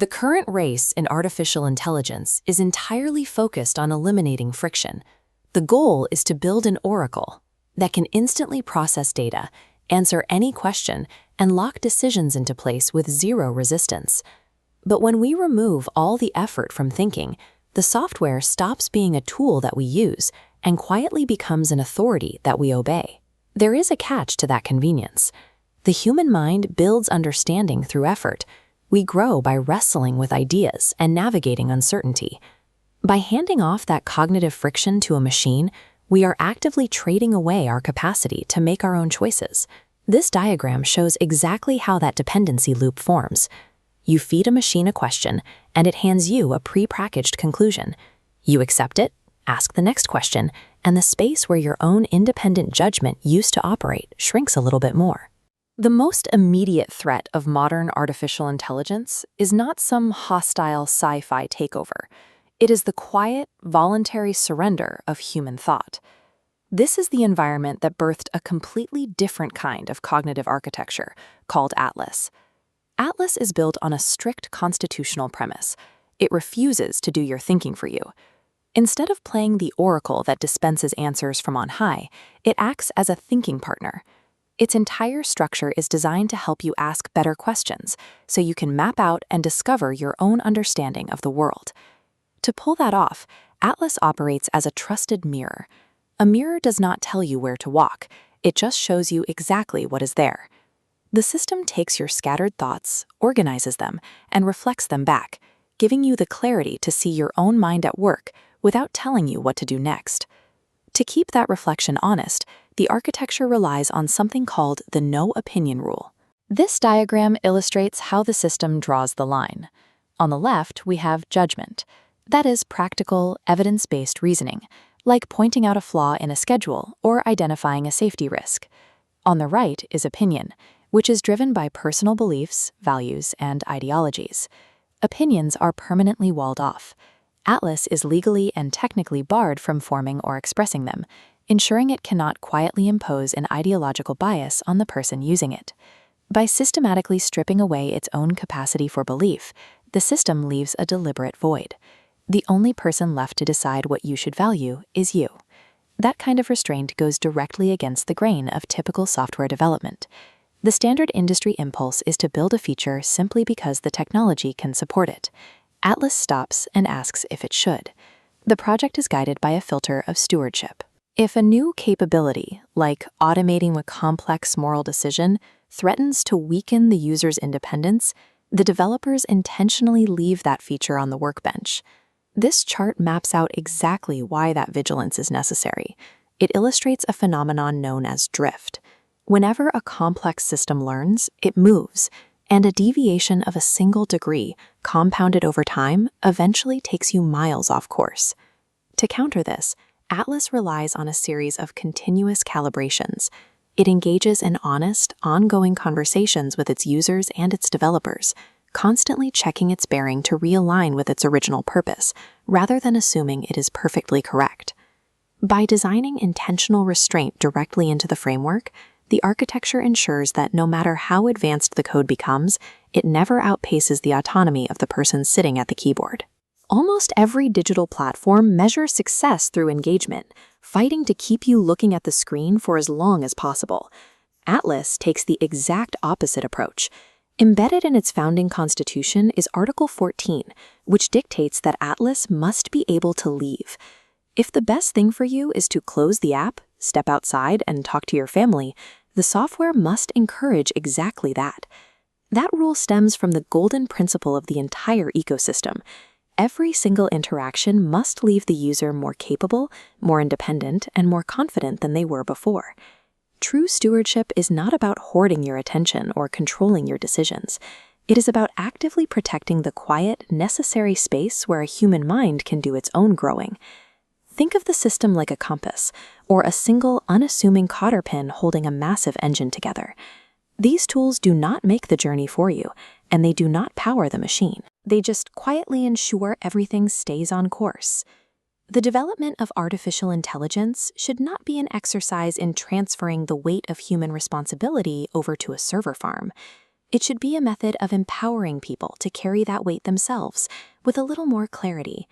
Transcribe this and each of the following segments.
The current race in artificial intelligence is entirely focused on eliminating friction. The goal is to build an oracle that can instantly process data, answer any question, and lock decisions into place with zero resistance. But when we remove all the effort from thinking, the software stops being a tool that we use and quietly becomes an authority that we obey. There is a catch to that convenience. The human mind builds understanding through effort. We grow by wrestling with ideas and navigating uncertainty. By handing off that cognitive friction to a machine, we are actively trading away our capacity to make our own choices. This diagram shows exactly how that dependency loop forms. You feed a machine a question, and it hands you a pre-packaged conclusion. You accept it, ask the next question, and the space where your own independent judgment used to operate shrinks a little bit more. The most immediate threat of modern artificial intelligence is not some hostile sci-fi takeover. It is the quiet, voluntary surrender of human thought. This is the environment that birthed a completely different kind of cognitive architecture called Atlas. Atlas is built on a strict constitutional premise. It refuses to do your thinking for you. Instead of playing the oracle that dispenses answers from on high, it acts as a thinking partner. Its entire structure is designed to help you ask better questions, so you can map out and discover your own understanding of the world. To pull that off, Atlas operates as a trusted mirror. A mirror does not tell you where to walk, it just shows you exactly what is there. The system takes your scattered thoughts, organizes them, and reflects them back, giving you the clarity to see your own mind at work without telling you what to do next. To keep that reflection honest, the architecture relies on something called the no opinion rule. This diagram illustrates how the system draws the line. On the left, we have judgment. That is practical, evidence-based reasoning, like pointing out a flaw in a schedule or identifying a safety risk. On the right is opinion, which is driven by personal beliefs, values, and ideologies. Opinions are permanently walled off. Atlas is legally and technically barred from forming or expressing them, ensuring it cannot quietly impose an ideological bias on the person using it. By systematically stripping away its own capacity for belief, the system leaves a deliberate void. The only person left to decide what you should value is you. That kind of restraint goes directly against the grain of typical software development. The standard industry impulse is to build a feature simply because the technology can support it. Atlas stops and asks if it should. The project is guided by a filter of stewardship. If a new capability, like automating a complex moral decision, threatens to weaken the user's independence, the developers intentionally leave that feature on the workbench. This chart maps out exactly why that vigilance is necessary. It illustrates a phenomenon known as drift. Whenever a complex system learns, it moves, and a deviation of a single degree, compounded over time, eventually takes you miles off course. To counter this, Atlas relies on a series of continuous calibrations. It engages in honest, ongoing conversations with its users and its developers, constantly checking its bearing to realign with its original purpose, rather than assuming it is perfectly correct. By designing intentional restraint directly into the framework, the architecture ensures that no matter how advanced the code becomes, it never outpaces the autonomy of the person sitting at the keyboard. Almost every digital platform measures success through engagement, fighting to keep you looking at the screen for as long as possible. Atlas takes the exact opposite approach. Embedded in its founding constitution is Article 14, which dictates that Atlas must be able to leave. If the best thing for you is to close the app, step outside, and talk to your family, the software must encourage exactly that. That rule stems from the golden principle of the entire ecosystem. Every single interaction must leave the user more capable, more independent, and more confident than they were before. True stewardship is not about hoarding your attention or controlling your decisions. It is about actively protecting the quiet, necessary space where a human mind can do its own growing. Think of the system like a compass, or a single, unassuming cotter pin holding a massive engine together. These tools do not make the journey for you, and they do not power the machine. They just quietly ensure everything stays on course. The development of artificial intelligence should not be an exercise in transferring the weight of human responsibility over to a server farm. It should be a method of empowering people to carry that weight themselves with a little more clarity.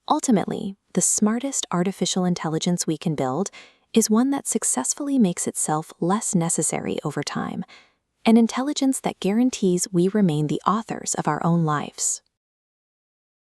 Ultimately, the smartest artificial intelligence we can build is one that successfully makes itself less necessary over time, an intelligence that guarantees we remain the authors of our own lives.